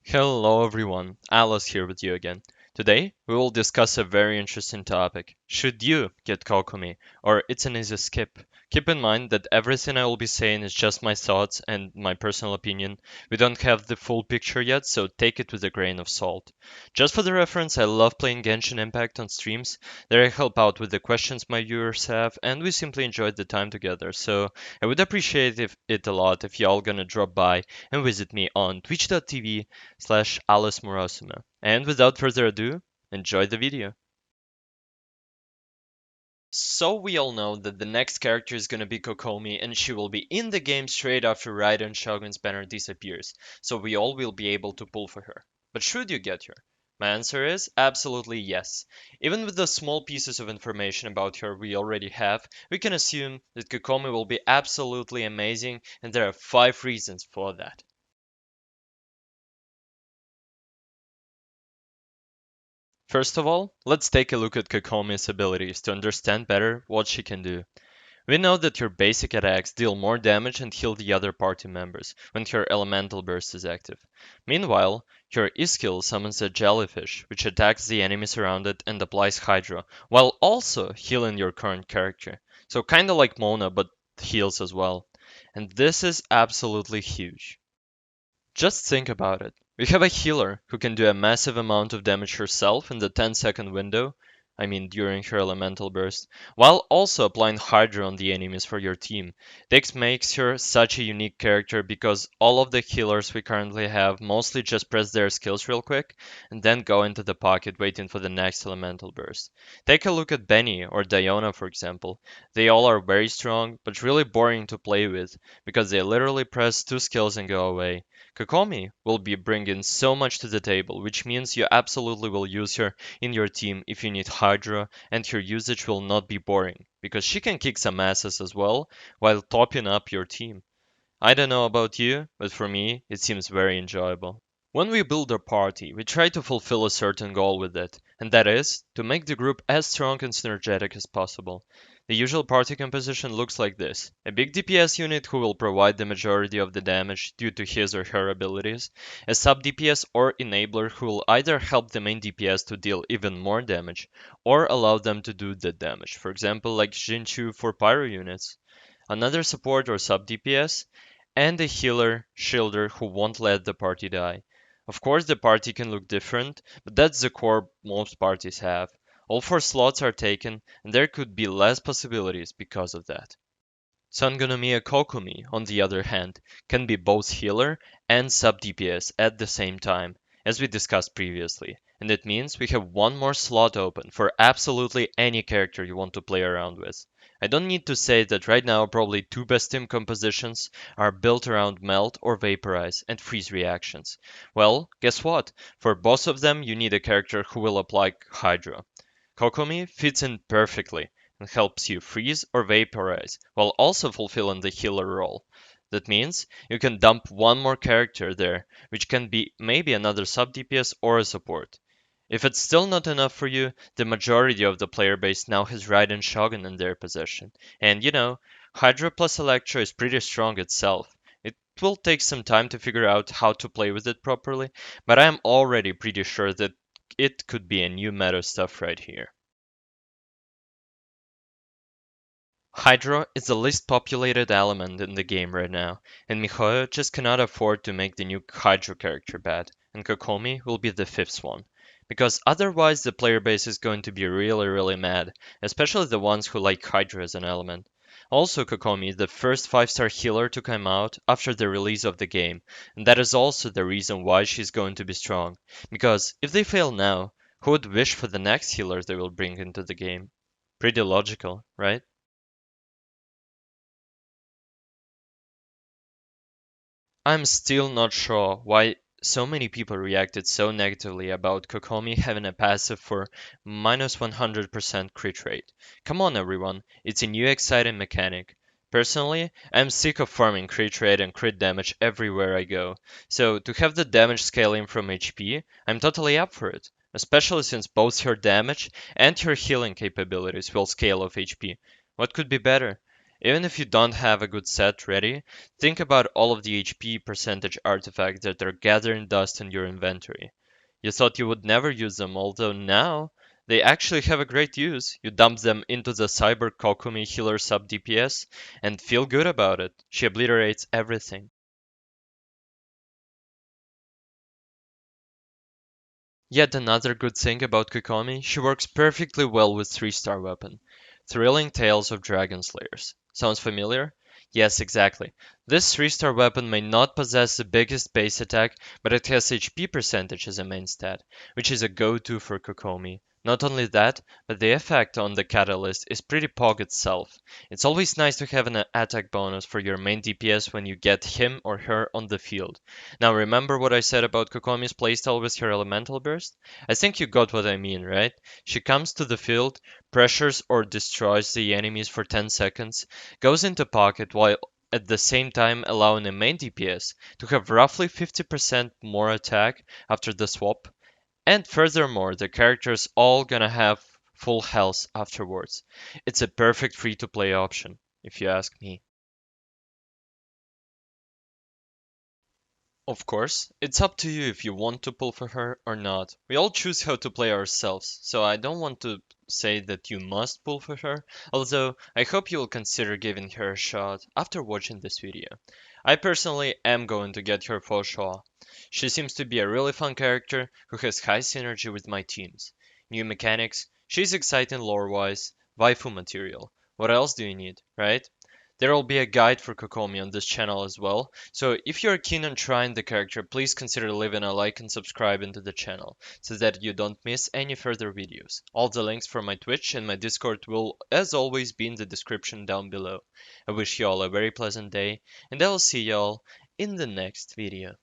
Hello everyone, Alice here with you again. Today we will discuss a very interesting topic. Should you get Kokomi, or it's an easy skip? Keep in mind that everything I will be saying is just my thoughts and my personal opinion. We don't have the full picture yet, so take it with a grain of salt. Just for the reference, I love playing Genshin Impact on streams. There I help out with the questions my viewers have, and we simply enjoyed the time together. So I would appreciate it a lot if y'all gonna drop by and visit me on twitch.tv/alesmurasame. And without further ado, enjoy the video. So we all know that the next character is gonna be Kokomi and she will be in the game straight after Raiden Shogun's banner disappears, so we all will be able to pull for her. But should you get her? My answer is absolutely yes. Even with the small pieces of information about her we already have, we can assume that Kokomi will be absolutely amazing, and there are 5 reasons for that. First of all, let's take a look at Kokomi's abilities to understand better what she can do. We know that her basic attacks deal more damage and heal the other party members when her elemental burst is active. Meanwhile, her E-skill summons a jellyfish, which attacks the enemies around it and applies Hydra, while also healing your current character. So kinda like Mona, but heals as well. And this is absolutely huge. Just think about it. We have a healer who can do a massive amount of damage herself in the 10-second window, I mean during her elemental burst, while also applying Hydra on the enemies for your team. This makes her such a unique character because all of the healers we currently have mostly just press their skills real quick and then go into the pocket waiting for the next elemental burst. Take a look at Benny or Diona for example. They all are very strong but really boring to play with because they literally press 2 skills and go away. Kokomi will be bringing so much to the table, which means you absolutely will use her in your team if you need Hydra, and her usage will not be boring, because she can kick some asses as well, while topping up your team. I don't know about you, but for me, it seems very enjoyable. When we build a party, we try to fulfill a certain goal with it, and that is to make the group as strong and synergetic as possible. The usual party composition looks like this: a big DPS unit who will provide the majority of the damage due to his or her abilities, a sub DPS or enabler who will either help the main DPS to deal even more damage, or allow them to do the damage, for example like Jinchu for pyro units, another support or sub DPS, and a healer shielder who won't let the party die. Of course, the party can look different, but that's the core most parties have. All 4 slots are taken, and there could be less possibilities because of that. Sangonomiya Kokomi, on the other hand, can be both healer and sub DPS at the same time, as we discussed previously, and it means we have one more slot open for absolutely any character you want to play around with. I don't need to say that right now probably 2 best team compositions are built around melt or vaporize and freeze reactions. Well, guess what? For both of them you need a character who will apply Hydra. Kokomi fits in perfectly and helps you freeze or vaporize while also fulfilling the healer role. That means you can dump one more character there, which can be maybe another sub DPS or a support. If it's still not enough for you, the majority of the player base now has Raiden Shogun in their possession. And Hydra plus Electro is pretty strong itself. It will take some time to figure out how to play with it properly, but I am already pretty sure that it could be a new meta stuff right here. Hydra is the least populated element in the game right now, and miHoYo just cannot afford to make the new Hydra character bad, and Kokomi will be the 5th one. Because otherwise the player base is going to be really mad, especially the ones who like Hydra as an element. Also, Kokomi is the first 5-star healer to come out after the release of the game, and that is also the reason why she's going to be strong. Because if they fail now, who would wish for the next healers they will bring into the game? Pretty logical, right? I'm still not sure why so many people reacted so negatively about Kokomi having a passive for minus 100% crit rate. Come on everyone, it's a new exciting mechanic. Personally, I'm sick of farming crit rate and crit damage everywhere I go, so to have the damage scaling from HP, I'm totally up for it. Especially since both her damage and her healing capabilities will scale off HP. What could be better? Even if you don't have a good set ready, think about all of the HP percentage artifacts that are gathering dust in your inventory. You thought you would never use them, although now they actually have a great use. You dump them into the Cyber Kokomi healer sub DPS and feel good about it. She obliterates everything. Yet another good thing about Kokomi, she works perfectly well with 3-star weapon. Thrilling Tales of Dragon Slayers. Sounds familiar? Yes, exactly. This 3-star weapon may not possess the biggest base attack, but it has HP percentage as a main stat, which is a go-to for Kokomi. Not only that, but the effect on the catalyst is pretty pog itself. It's always nice to have an attack bonus for your main DPS when you get him or her on the field. Now remember what I said about Kokomi's playstyle with her elemental burst? I think you got what I mean, right? She comes to the field, pressures or destroys the enemies for 10 seconds, goes into pocket while at the same time allowing a main DPS to have roughly 50% more attack after the swap, and furthermore, the characters all gonna have full health afterwards. It's a perfect free to play option, if you ask me. Of course, it's up to you if you want to pull for her or not. We all choose how to play ourselves, so I don't want to say that you must pull for her, although I hope you will consider giving her a shot after watching this video. I personally am going to get her for sure. She seems to be a really fun character who has high synergy with my teams. New mechanics, she's exciting lore-wise, waifu material. What else do you need, right? There will be a guide for Kokomi on this channel as well, so if you're keen on trying the character, please consider leaving a like and subscribing to the channel, so that you don't miss any further videos. All the links for my Twitch and my Discord will, as always, be in the description down below. I wish you all a very pleasant day, and I will see you all in the next video.